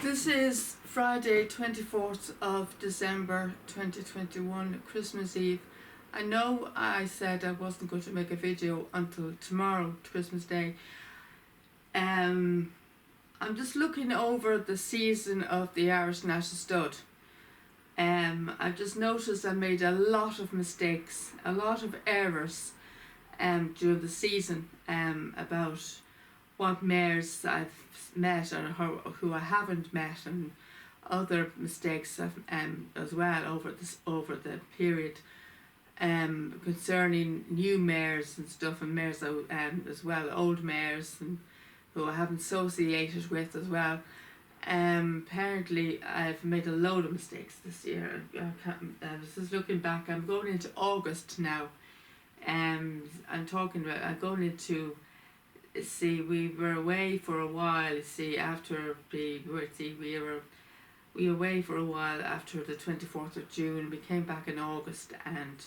This is Friday, 24th of December 2021, Christmas Eve. I know I said I wasn't going to make a video until tomorrow, Christmas Day. I'm just looking over the season of the Irish National Stud. I've just noticed I made a lot of mistakes, a lot of errors during the season about what mares I've met or who I haven't met, and other mistakes as well over the period concerning new mares and stuff, and mares as well, old mares and who I haven't associated with as well. Apparently I've made a load of mistakes this year. I was just looking back. I'm going into August now. I'm going into, see, we were away for a while. See, after we were away for a while after the 24th of June. We came back in August, and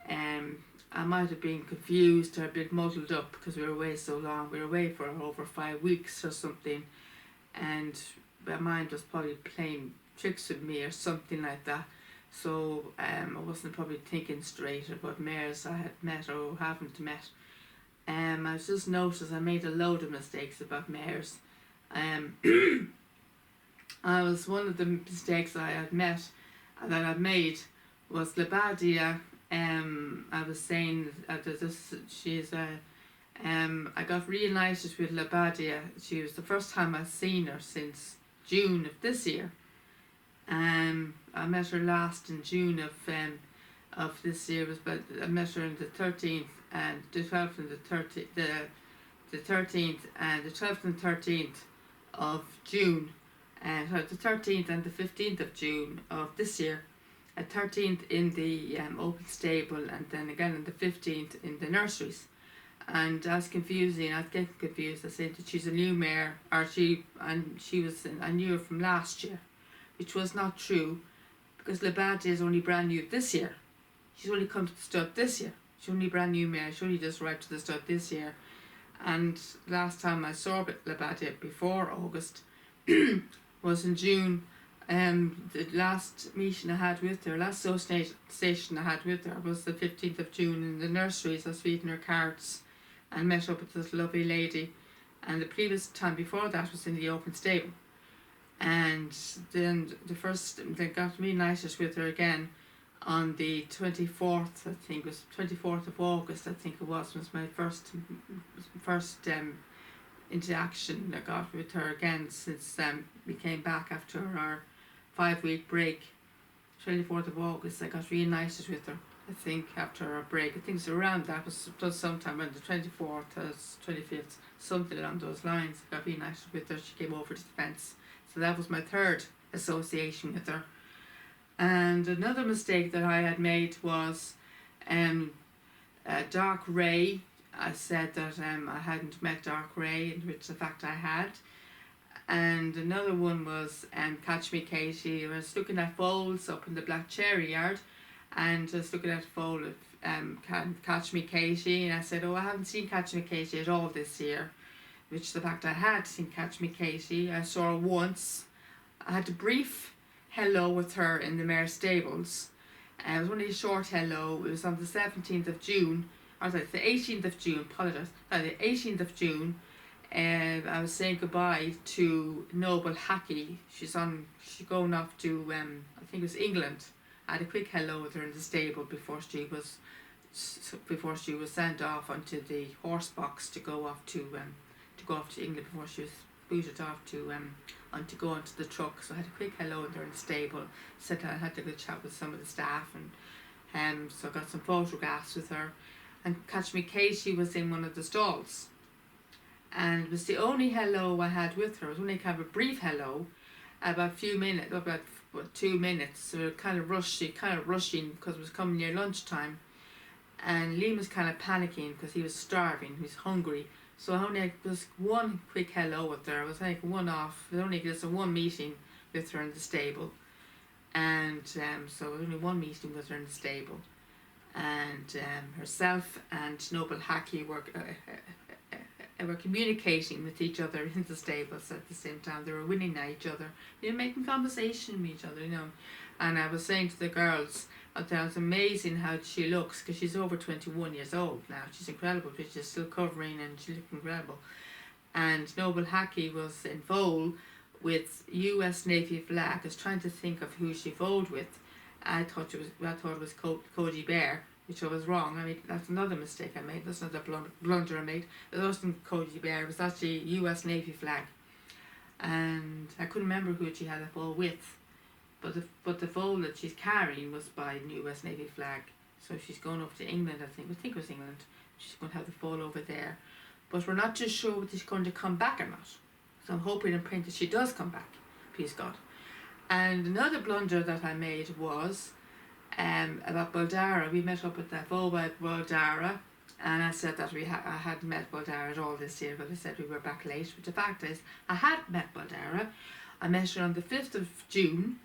I might have been confused or a bit muddled up because we were away so long. We were away for over 5 weeks or something, and my mind was probably playing tricks with me or something like that. So I wasn't probably thinking straight about mares I had met or haven't met. I just noticed I made a load of mistakes about mares. I was one of the mistakes I had made was Labadia. I was saying I got reunited with Labadia. She was the first time I'd seen her since June of this year. I met her last in June of this year. I met her on the 13th and the 12th and the 13th and the 12th and 13th of June, and the 13th and the 15th of June of this year. At 13th in the open stable, and then again on the 15th in the nurseries. And I was getting confused. I said that she's a new mare, I knew her from last year, which was not true, because Labadia is only brand new this year. She's only come to the stud this year. She's only brand new mare. She only just arrived to the stud this year. And last time I saw Labadia before August was in June. The last meeting I had with her, last association I had with her was the 15th of June in the nurseries. I was feeding her carrots and met up with this lovely lady. And the previous time before that was in the open stable. And then they got reunited with her again on the 24th, I think it was 24th of August, I think it was my first interaction I got with her again since we came back after our 5-week break. 24th of August I got reunited with her, I think, after our break. I think it's around that, was sometime around the 24th or 25th, something along those lines. I got reunited with her. She came over to the fence. So that was my third association with her. And another mistake that I had made was Dark Ray. I said that I hadn't met Dark Ray, which the fact I had. And another one was Catch Me Katie. I was looking at foals up in the Black Cherry yard, and just looking at a foal of Catch Me Katie, and I said, I haven't seen Catch Me Katie at all this year, which the fact I had seen Catch Me Katie. I saw her once. I had a brief hello with her in the mare stables. It was only a short hello. It was on the 17th of June, or the 18th of June, the 18th of June. I was saying goodbye to Noble Hackey. She's going off to I think it was England. I had a quick hello with her in the stable before she was sent off onto the horse box to go off to England, before she was booted off to go onto the truck. So I had a quick hello with her in the stable. Said I had a good chat with some of the staff, and so I got some photographs with her. And Catch Me Katie was in one of the stalls, and it was the only hello I had with her. It was only kind of a brief hello, about 2 minutes. So we were kind of rushing because it was coming near lunchtime, and Liam was kind of panicking because he was starving, he was hungry. So I only had just one quick hello with her. I was like one-off. There was only just one meeting with her in the stable, and so only one meeting with her in the stable, and herself and Noble Hackey were they were communicating with each other in the stables at the same time. They were winning at each other. They were making conversation with each other, you know. And I was saying to the girls, I thought it's amazing how she looks, because she's over 21 years old now. She's incredible, but she's still covering and she looks incredible. And Noble Hackey was in foal with US Navy flag. I was trying to think of who she foaled with. I thought it was Cody Bear, which I was wrong. I mean, that's another mistake I made. That's another blunder I made. It wasn't Cody Bear. It was actually US Navy flag, and I couldn't remember who she had a foal with. But the foal that she's carrying was by US Navy flag. So she's going up to England, I think. I think it was England. She's going to have the foal over there. But we're not too sure whether she's going to come back or not. So I'm hoping and praying that she does come back. Please God. And another blunder that I made was about Baldara. We met up at the foal by Baldara. And I said that I hadn't met Baldara at all this year, but I said we were back late. But the fact is, I had met Baldara. I met her on the 5th of June.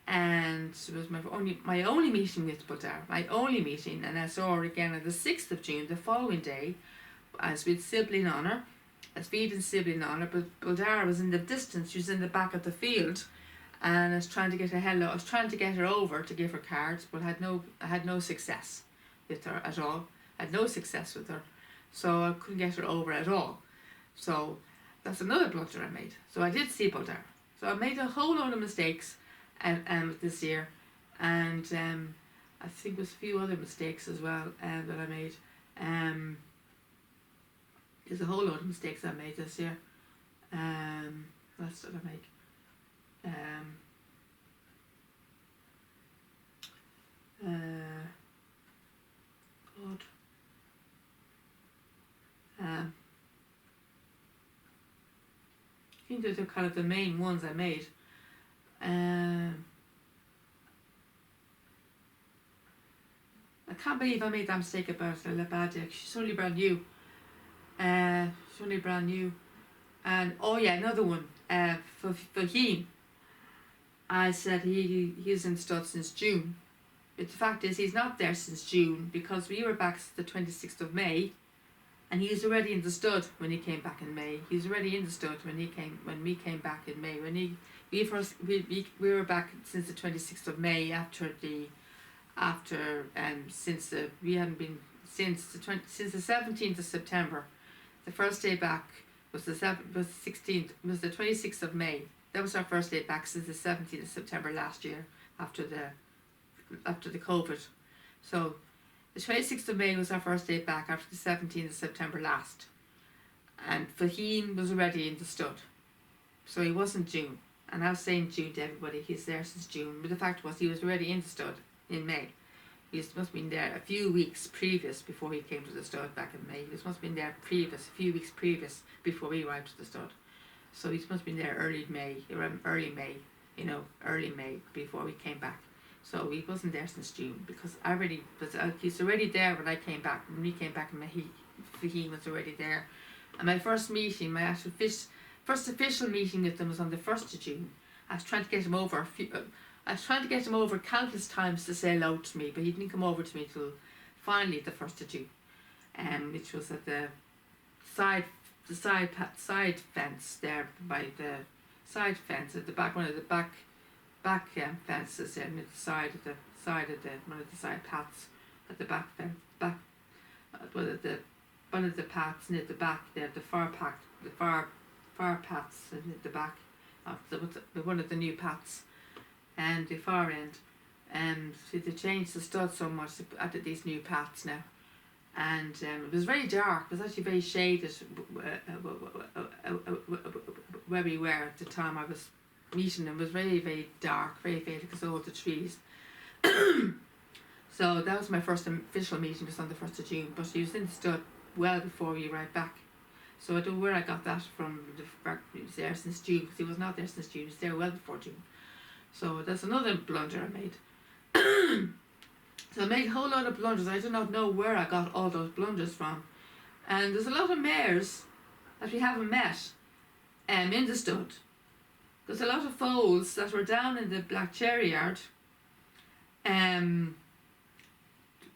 And it was my only meeting with Baldara, my only meeting, and I saw her again on the 6th of June, the following day, as with sibling honour, as feeding sibling honour, but Baldara was in the distance, she was in the back of the field, and I was trying to get her I was trying to get her over to give her cards, but I had no success with her at all. I had no success with her, so I couldn't get her over at all. So that's another blunder I made. So I did see Baldara. So I made a whole load of mistakes this year, and I think there's a few other mistakes as well that I made. There's a whole lot of mistakes I made this year. What else did I make? God. I think those are kind of the main ones I made. I can't believe I made that mistake about Lebadia. She's only brand new. And oh yeah, another one. For Fahim, I said he's in stud since June. But the fact is, he's not there since June, because we were back the 26th of May, and he was already in the stud when he came back in May. He was already in the stud when we came back in May. We were back since the 26th of May since the 17th of September. The first day back was the 26th of May. That was our first day back since the 17th of September last year, after the COVID. So the 26th of May was our first day back after the 17th of September last. And Fahim was already in the stud. So he wasn't June. And I was saying June to everybody, he's there since June. But the fact was, he was already in the stud in May. He must have been there a few weeks previous before he came to the stud back in May. He must have been there a few weeks previous before we arrived to the stud. So he must have been there early May before we came back. So he wasn't there since June, because he's already there when I came back. When we came back in May, he was already there. And my first meeting, first official meeting with them was on the 1st of June. I was trying to get him over countless times to say hello to me, but he didn't come over to me till finally the 1st of June, which was at the side fence there, by the side fence at the back, one of the back fences there, near the side of one of the side paths at the back fence, one of the paths near the back there, the far paths at the back of one of the new paths, and the far end. See, they changed the stud so much at these new paths now, and it was very dark. It was actually very shaded where we were at the time I was meeting them. It was very, very dark, very faded because of all the trees. So that was my first official meeting, was on the 1st of June, but he was in the stud well before we arrived back. So I don't know where I got that from. He was there since June, because he was not there since June. He was there well before June. So that's another blunder I made. So I made a whole lot of blunders. I do not know where I got all those blunders from. And there's a lot of mares that we haven't met in the stud. There's a lot of foals that were down in the Black Cherry Yard. A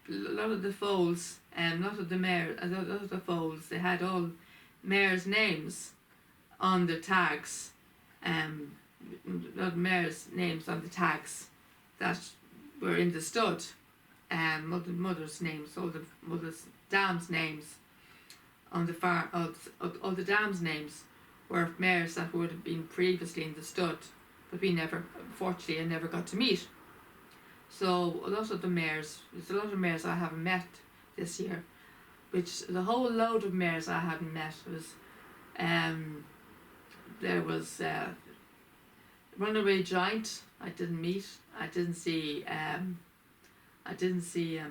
lot of the foals, a lot of the mares, a lot of the foals, they had all mares' names on the tags, not mares' names on the tags that were in the stud, mothers' names, all the mothers' dams' names on the farm, all the dams' names were mares that would have been previously in the stud, but we never, unfortunately, I never got to meet. So a lot of the mares, there's a lot of mares I haven't met this year, which the whole load of mares I hadn't met was, there was Runaway Giant I didn't meet. I didn't see I didn't see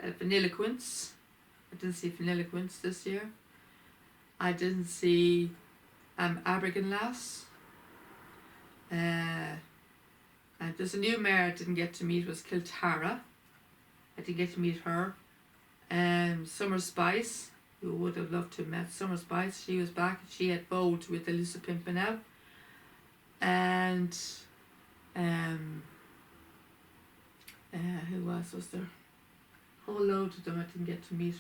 Vanilliquince. I didn't see Vanilliquince this year. I didn't see Abergin Lass. And there's a new mare I didn't get to meet, was Kiltara. I didn't get to meet her. Summer Spice, who would have loved to have met Summer Spice. She was back. She had bowled with Elisa Pimpernel. And who else was there? A whole load of them I didn't get to meet.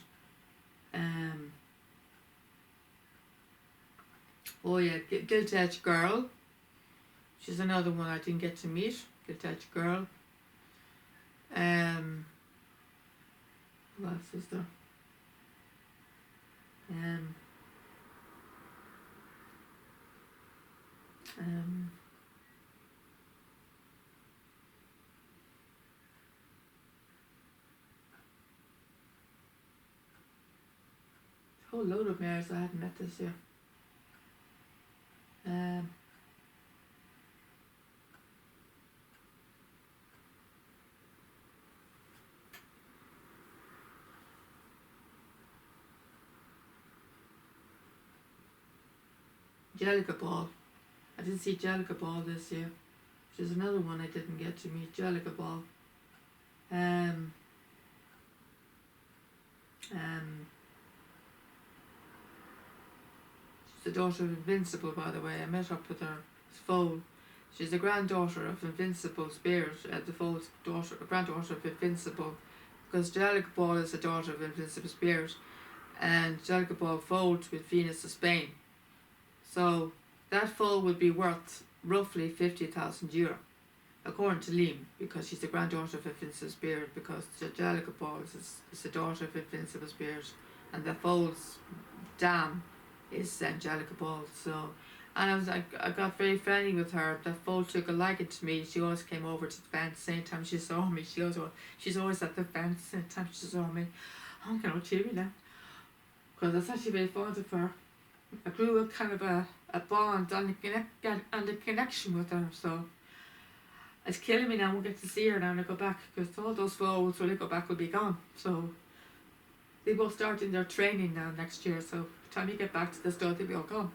Oh yeah, Gilt Edge Girl. She's another one I didn't get to meet. Gilt Edge Girl. Who else is there? A whole load of mares I hadn't met this year. Jellica Ball. I didn't see Jellica Ball this year, which is another one I didn't get to meet. Jellica Ball. She's the daughter of Invincible, by the way. I met up with her foal. She's the granddaughter of Invincible Spirit, the foal's granddaughter of Invincible, because Jellica Ball is the daughter of Invincible Spirit, and Jellica Ball foaled with Venus of Spain. So that foal would be worth roughly €50,000, according to Liam, because she's the granddaughter of Invincible Spirit, because Jellica Ball is the daughter of Invincible Spirit, and the foal's dam is Jellica Ball. So, and I got very friendly with her. The foal took a liking to me. She always came over to the fence. Same time she saw me, she's always at the fence. Same time she saw me, I'm kind of cheery now, because I was actually very fond of her. I grew up kind of a bond and a connection with her, so it's killing me now. I won't get to see her now when I go back, because all those foals when I go back will be gone. So they both starting their training now next year, so by the time you get back to the stud they'll be all gone.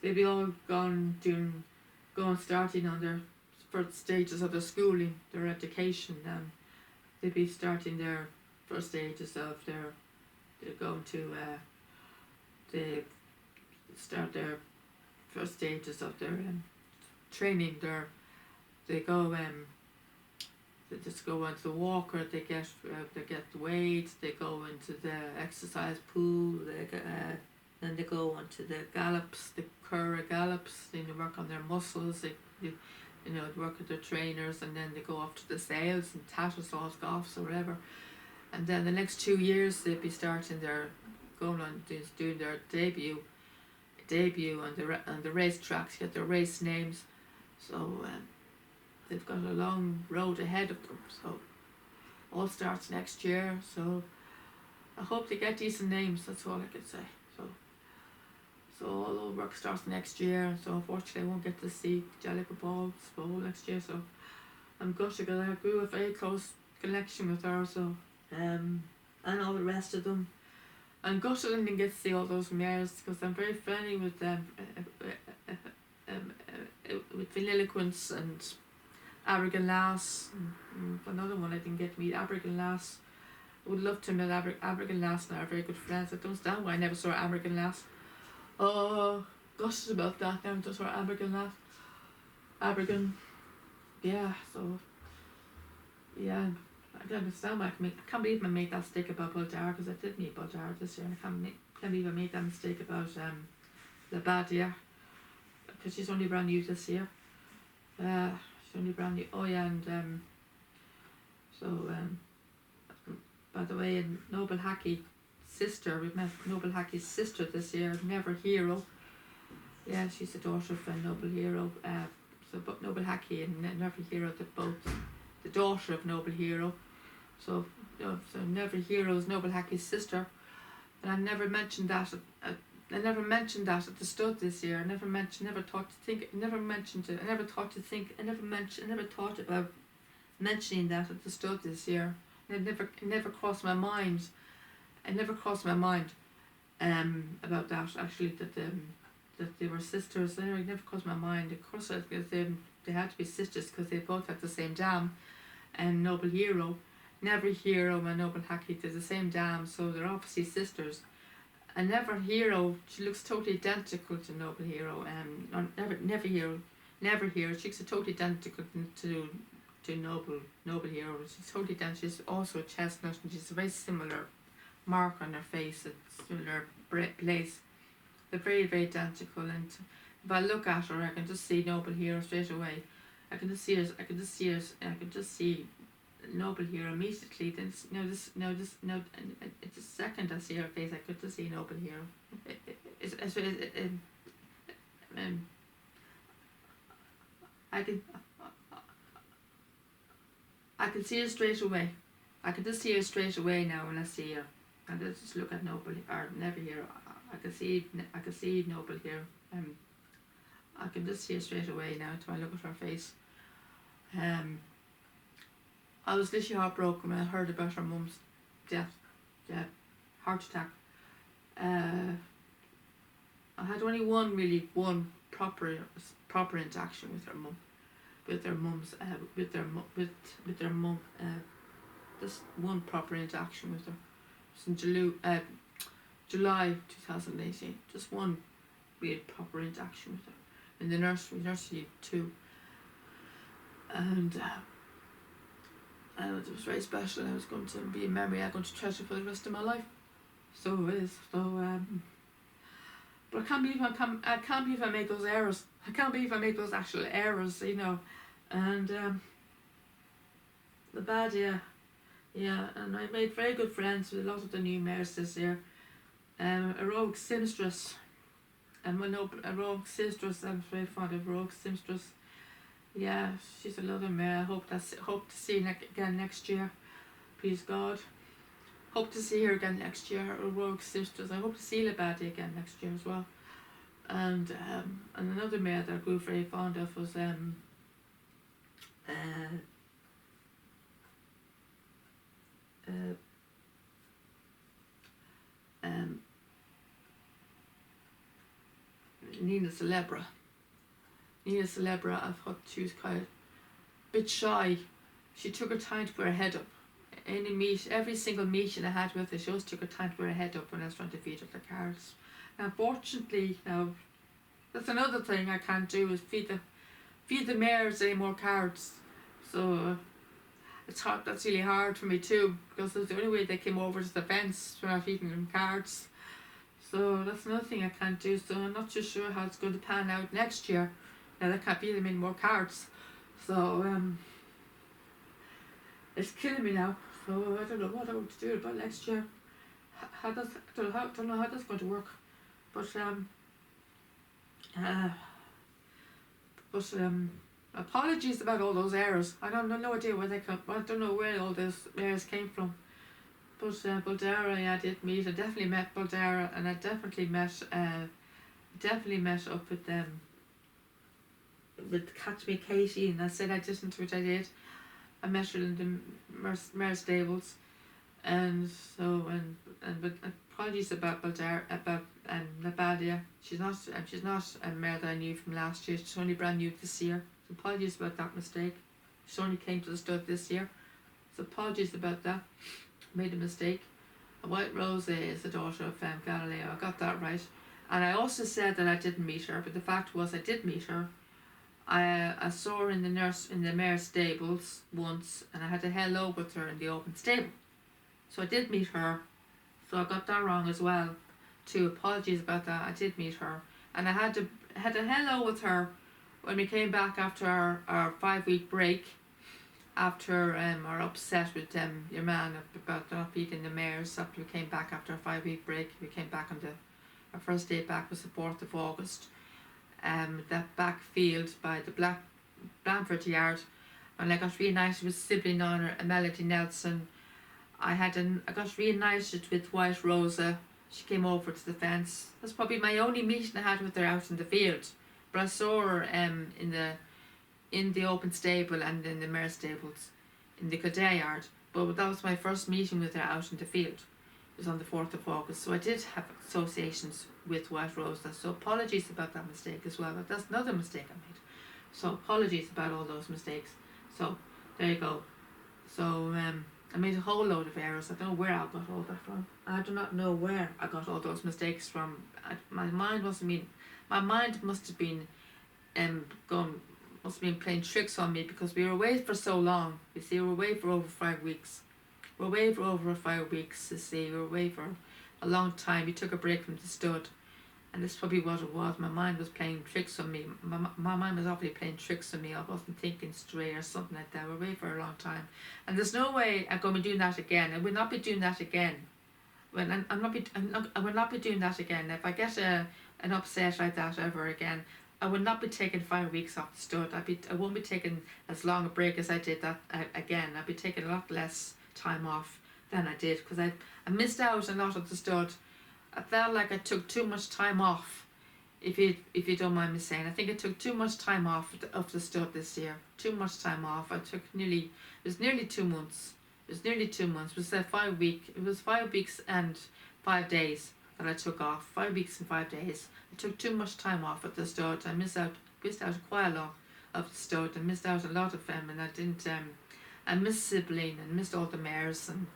They'll be all gone starting on their first stages of their schooling, their education, and they'll be starting their first stages of they're going to they start their first stages of their training. They go they just go into the walker. They get the weights. They go into the exercise pool. Then they go onto the gallops, the Cura gallops. Then they work on their muscles. They work with their trainers, and then they go off to the sales and Tattersalls, Goffs or whatever. And then the next 2 years they'll be starting doing their debut on the race tracks, get their race names. So they've got a long road ahead of them. So all starts next year. So I hope they get decent names. That's all I can say. So all the work starts next year. So unfortunately I won't get to see Jellica Ball's foal next year. So I'm gutted, because I grew a very close connection with her. So and all the rest of them. I'm gutted I didn't get to see all those mares, because I'm very friendly with them, with Vanilliquince and Abergin Lass. Another one I didn't get to meet, Abergin Lass. I would love to meet Abergin Lass now, very good friends. I don't understand why I never saw Abergin Lass. Oh, gutted about that. I never saw Abergin Lass. Abergin, yeah, so, yeah. I don't understand why I can't believe I made that mistake about Bulldara, because I did meet Bulldara this year, and can't believe I made that mistake about Labadia, because she's only brand new this year. She's only brand new. Oh yeah, and by the way, Noble Hackey's sister, we've met Noble Hackey's sister this year, Never Hero. Yeah, she's the daughter of Noble Hero. So but Noble Hackey and Never Hero, they're both the daughter of Noble Hero. So Never Hero is Noble Hackey's sister. And I never mentioned that I at the stud this year. I never thought about mentioning that at the stud this year. And it never crossed my mind. About that actually, that they were sisters. It never crossed my mind. Of course, because they had to be sisters because they both had the same dam. And Noble Hero, Never Hero and Noble Hackey did the same dam, so they're obviously sisters. And Never Hero, she looks totally identical to Noble Hero. Never Hero, she looks totally identical to Noble Hero. She's totally identical. She's also a chestnut, and she's a very similar mark on her face, a similar place. They're very, very identical, and if I look at her, I can just see Noble Hero straight away. I can just see Noble Hero immediately. Then it's a second I see her face, I could just see Noble Hero. I can see her straight away. I can just see her straight away now when I see her. And I just look at Noble or Never Hero. I can see Noble Hero. I can just see her straight away now until I look at her face. I was literally heartbroken when I heard about her mum's death. Yeah, heart attack. I had only one proper interaction with their mum. Just one proper interaction with her. It was in July 2018. Just one real proper interaction with her in the nursery too. And it was very special. I was going to be a memory I'm going to treasure for the rest of my life. So it is. But I can't believe I made those errors. I can't believe I made those actual errors, And the bad, yeah. And I made very good friends with a lot of the new mares this year. A rogue seamstress. And a rogue seamstress. I'm very fond of rogue seamstress. Yeah, she's a lovely mare. I hope to see her again next year. Please God. Hope to see her again next year. A rogue seamstress. I hope to see Labadia again next year as well. And another mare that I grew very fond of was Nina Celebra. I thought she was kind of a bit shy. She took her time to put her head up. Every single meeting I had with her, she always took her time to put her head up when I was trying to feed her the carrots. Now, unfortunately, that's another thing I can't do is feed the mares any more carrots. So it's hard. That's really hard for me too, because that's the only way they came over to the fence when I was feeding them carrots. So that's another thing I can't do. So I'm not too sure how it's going to pan out next year. Now I can't feed them any more carrots. So it's killing me now. So I don't know what I want to do about next year. I don't know how that's going to work. But apologies about all those errors. I don't know, no idea where they come. I don't know where all those errors came from. But Bulldara, yeah, I did meet. I definitely met Bulldara, and I definitely met up with them. With Catch Me Katie, and I said I didn't, which I did. I met her in the mare stables, and but apologies about Bulldara, about Labadia. She's not a mare that I knew from last year. She's only brand new this year. So apologies about that mistake. She only came to the stud this year, so apologies about that. Made a mistake. A White Rose is the daughter of Galileo. I got that right. And I also said that I didn't meet her, but the fact was I did meet her. I saw her in the mare's stables once, and I had a hello with her in the open stable. So I did meet her. So I got that wrong as well. Too. Apologies about that. I did meet her, and I had a hello with her when we came back after our 5 week break. After our upset with your man about not feeding the mares, after we came back after our 5 week break, we came back on our first day back was the 4th of August. That back field by the Blandford Yard, and I got reunited with sibling honour Melody Nelson. I got reunited with White Rosa. She came over to the fence. That's probably my only meeting I had with her out in the field. But I saw her in the open stable and in the mare stables in the Kildare Yard. But that was my first meeting with her out in the field. It was on the 4th of August. So I did have associations with White Rosa. So apologies about that mistake as well. But that's another mistake I made. So apologies about all those mistakes. So there you go. So I made a whole load of errors. I don't know where I got all that from. I do not know where I got all those mistakes from. My mind must have been playing tricks on me, because we were away for so long. You see, we were away for over 5 weeks. We were away for over 5 weeks. You see, we were away for a long time. We took a break from the stud, and that's probably what it was. My mind was playing tricks on me. My mind was obviously playing tricks on me. I wasn't thinking straight or something like that. We were away for a long time, and there's no way I'm going to be doing that again. I will not be doing that again. I will not be doing that again. If I get an upset like that ever again, I will not be taking 5 weeks off the stud. I won't be taking as long a break as I did that again. I'll be taking a lot less time off than I did, because I missed out a lot of the stud. I felt like I took too much time off. If you don't mind me saying, I think I took too much time off of the stud this year. Too much time off. I took nearly 2 months. It was nearly 2 months. It was 5 week. It was 5 weeks and 5 days that I took off. 5 weeks and 5 days. I took too much time off at the stud. I missed out quite a lot of the stud. I missed out a lot of them, and I didn't. I missed sibling and missed all the mares, and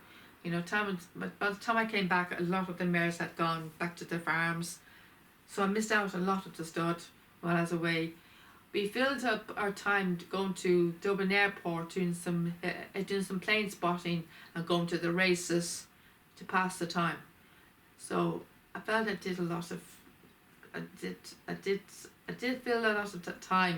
by the time I came back, a lot of the mares had gone back to their farms. So I missed out a lot of the stud while I was away. We filled up our time going to Dublin Airport, doing some plane spotting and going to the races to pass the time. So I felt I did fill a lot of time